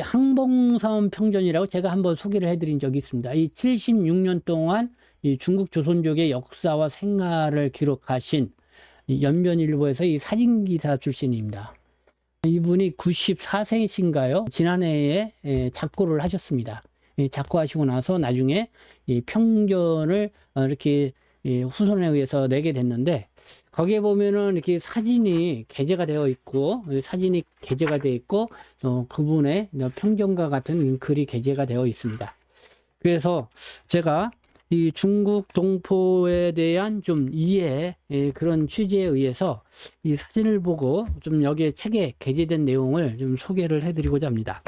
항봉섬 평전이라고 제가 한번 소개를 해드린 적이 있습니다. 이 76년 동안 이 중국 조선족의 역사와 생활을 기록하신 연변일보에서 이 사진기사 출신입니다. 이분이 94세이신가요? 지난해에 작고를 하셨습니다. 작고하시고 나서 나중에 이 평전을 이렇게 후손에 의해서 내게 됐는데, 거기에 보면은 이렇게 사진이 게재가 되어 있고, 그분의 평전과 같은 글이 게재가 되어 있습니다. 그래서 제가 이 중국 동포에 대한 좀 이해, 그런 취지에 의해서 이 사진을 보고 좀 여기에 책에 게재된 내용을 좀 소개를 해드리고자 합니다.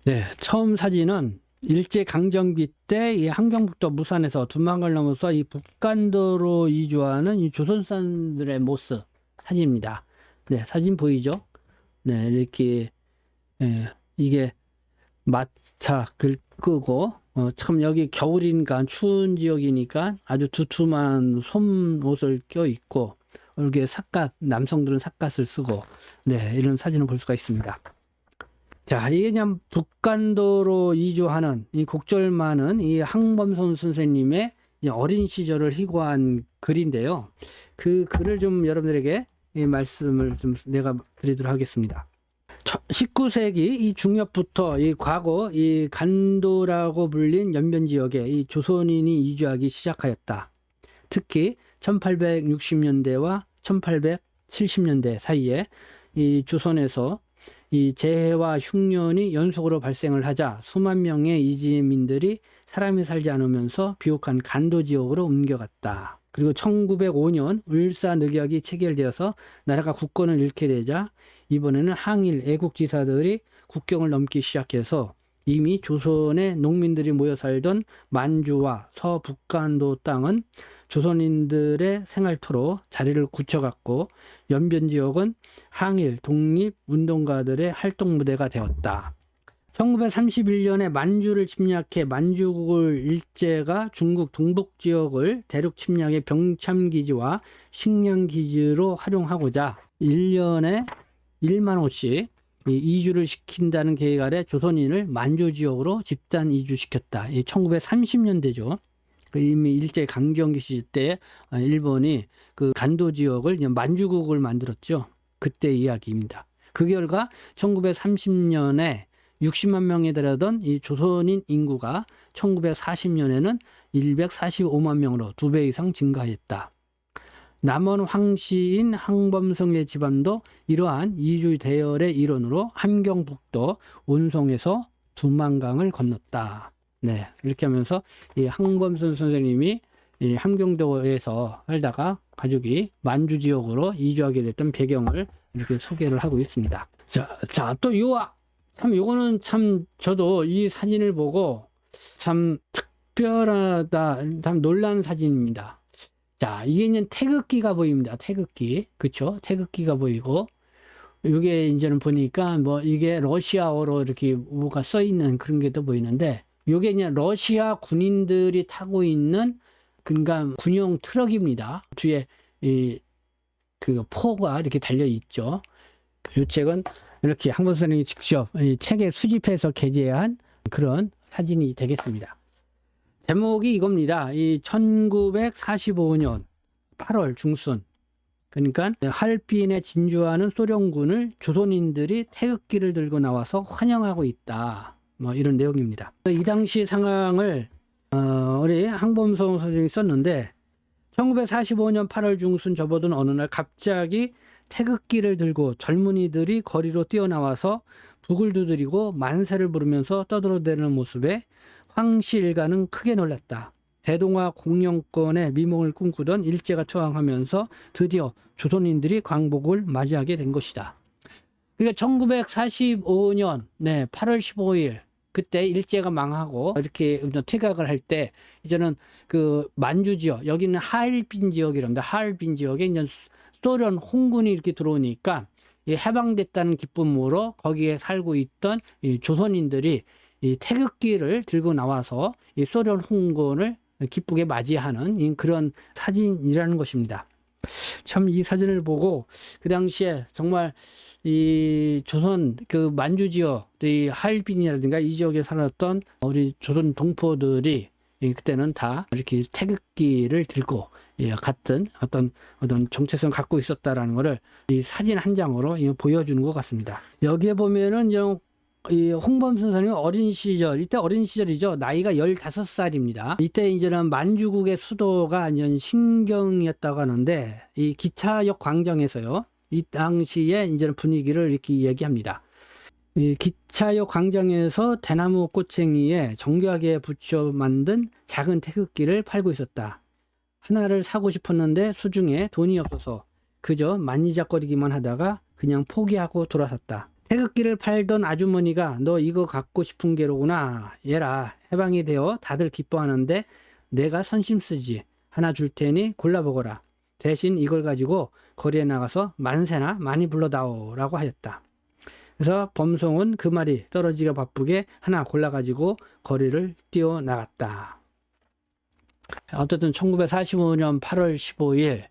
네, 처음 사진은 일제강점기 때 이 함경북도 무산에서 두만강을 넘어서 이 북간도로 이주하는 이 조선사람들의 모습 사진입니다. 네, 사진 보이죠? 네, 이렇게, 이게 마차 글 끄고, 참 여기 겨울이니까 추운 지역이니까 아주 두툼한 솜옷을 껴 입고, 이렇게 남성들은 삿갓을 쓰고, 네, 이런 사진을 볼 수가 있습니다. 자, 이게 그냥 북간도로 이주하는 이 곡절 많은 이 항범선 선생님의 어린 시절을 희고한 글인데요. 그 글을 좀 여러분들에게 이 말씀을 좀 내가 드리도록 하겠습니다. 19세기 이 중엽부터 이 과거 이 간도라고 불린 연변 지역에 이 조선인이 이주하기 시작하였다. 특히 1860년대와 1870년대 사이에 이 조선에서 이 재해와 흉년이 연속으로 발생을 하자 수만 명의 이주민들이 사람이 살지 않으면서 비옥한 간도 지역으로 옮겨갔다. 그리고 1905년 을사늑약이 체결되어서 나라가 국권을 잃게 되자 이번에는 항일 애국지사들이 국경을 넘기 시작해서 이미 조선의 농민들이 모여 살던 만주와 서북간도 땅은 조선인들의 생활터로 자리를 굳혀갔고, 연변 지역은 항일 독립 운동가들의 활동 무대가 되었다. 1931년에 만주를 침략해 만주국을 일제가 중국 동북 지역을 대륙 침략의 병참기지와 식량기지로 활용하고자 1년에 1만 호씩 이주를 시킨다는 계획 아래 조선인을 만주 지역으로 집단 이주시켰다. 1930년대죠. 이미 일제 강점기 시절 때 일본이 그 간도 지역을 만주국을 만들었죠. 그때 이야기입니다. 그 결과 1930년에 60만 명에 달하던 이 조선인 인구가 1940년에는 145만 명으로 2배 이상 증가했다. 남원 황씨인 항범성의 집안도 이러한 이주 대열의 일원으로 함경북도 온송에서 두만강을 건넜다. 네, 이렇게 하면서 이 항범선 선생님이 이 함경도에서 살다가 가족이 만주 지역으로 이주하게 됐던 배경을 이렇게 소개를 하고 있습니다. 자, 또 요거는 참 저도 이 사진을 보고 참 특별하다, 참 놀란 사진입니다. 자, 이게 이제 태극기가 보입니다. 태극기. 그쵸? 태극기가 보이고, 이게 이제는 보니까 이게 러시아어로 이렇게 뭐가 써 있는 그런 게 또 보이는데, 이게 이제 러시아 군인들이 타고 있는 그러니까 군용 트럭입니다. 뒤에 그 포가 이렇게 달려 있죠. 이 책은 이렇게 항범 선생님이 직접 이 책에 수집해서 게재한 그런 사진이 되겠습니다. 제목이 이겁니다. 이 1945년 8월 중순, 그러니까 하얼빈에 진주하는 소련군을 조선인들이 태극기를 들고 나와서 환영하고 있다. 이런 내용입니다. 이 당시 상황을 우리 항범성 선생님이 썼는데, 1945년 8월 중순 접어든 어느 날 갑자기 태극기를 들고 젊은이들이 거리로 뛰어나와서 북을 두드리고 만세를 부르면서 떠들어대는 모습에 황씨 일가는 크게 놀랐다. 대동아 공영권의 미몽을 꿈꾸던 일제가 투항하면서 드디어 조선인들이 광복을 맞이하게 된 것이다. 그러니까 1945년 8월 15일 그때 일제가 망하고 이렇게 퇴각을 할 때 이제는 그 만주 지역, 여기는 하얼빈 지역이랍니다. 하얼빈 지역에 이제 소련 홍군이 이렇게 들어오니까 해방됐다는 기쁨으로 거기에 살고 있던 이 조선인들이 이 태극기를 들고 나와서 이 소련 홍군을 기쁘게 맞이하는 그런 사진이라는 것입니다. 참 이 사진을 보고 그 당시에 정말 이 조선 그 만주 지역, 이 하얼빈이라든가 이 지역에 살았던 우리 조선 동포들이 그때는 다 이렇게 태극기를 들고 같은 어떤 정체성을 갖고 있었다라는 것을 이 사진 한 장으로 보여주는 것 같습니다. 여기에 보면은 이 홍범선 선생님 어린 시절, 이때 어린 시절이죠. 나이가 15살입니다. 이때 이제는 만주국의 수도가 이제 신경이었다고 하는데 이 기차역 광장에서요. 이 당시에 이제는 분위기를 이렇게 얘기합니다. 이 기차역 광장에서 대나무 꼬챙이에 정교하게 붙여 만든 작은 태극기를 팔고 있었다. 하나를 사고 싶었는데 수중에 돈이 없어서 그저 만지작거리기만 하다가 그냥 포기하고 돌아섰다. 태극기를 팔던 아주머니가 너 이거 갖고 싶은 게로구나. 얘라 해방이 되어 다들 기뻐하는데 내가 선심 쓰지. 하나 줄 테니 골라보거라. 대신 이걸 가지고 거리에 나가서 만세나 많이 불러다오 라고 하였다. 그래서 범송은 그 말이 떨어지기가 바쁘게 하나 골라가지고 거리를 뛰어나갔다. 어쨌든 1945년 8월 15일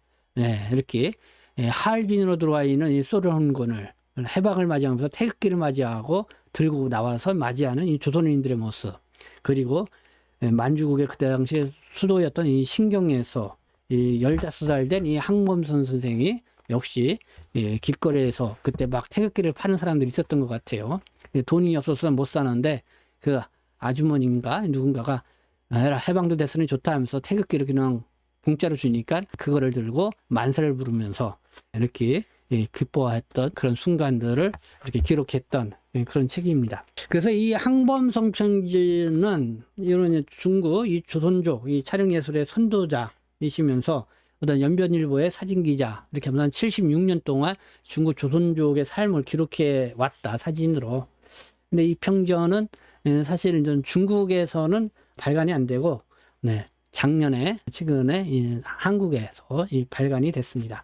이렇게 하얼빈으로 들어와 있는 이 소련군을 해방을 맞이하면서 태극기를 맞이하고 들고 나와서 맞이하는 이 조선인들의 모습, 그리고 만주국의 그때 당시 수도였던 이 신경에서 이 15살 된 이 항범선 선생이 역시 길거리에서 그때 막 태극기를 파는 사람들이 있었던 것 같아요. 돈이 없어서 못 사는데 그 아주머니인가 누군가가 해방도 됐으니 좋다 하면서 태극기를 그냥 공짜로 주니까 그거를 들고 만세를 부르면서 이렇게 기뻐했던 그런 순간들을 이렇게 기록했던 그런 책입니다. 그래서 이 항범성 편지는 이런 중국 이 조선족 이 촬영예술의 선도자이시면서 어떤 연변일보의 사진기자 이렇게 하면 76년 동안 중국 조선족의 삶을 기록해 왔다 사진으로. 근데 이 평전은 사실 중국에서는 발간이 안 되고 최근에 한국에서 발간이 됐습니다.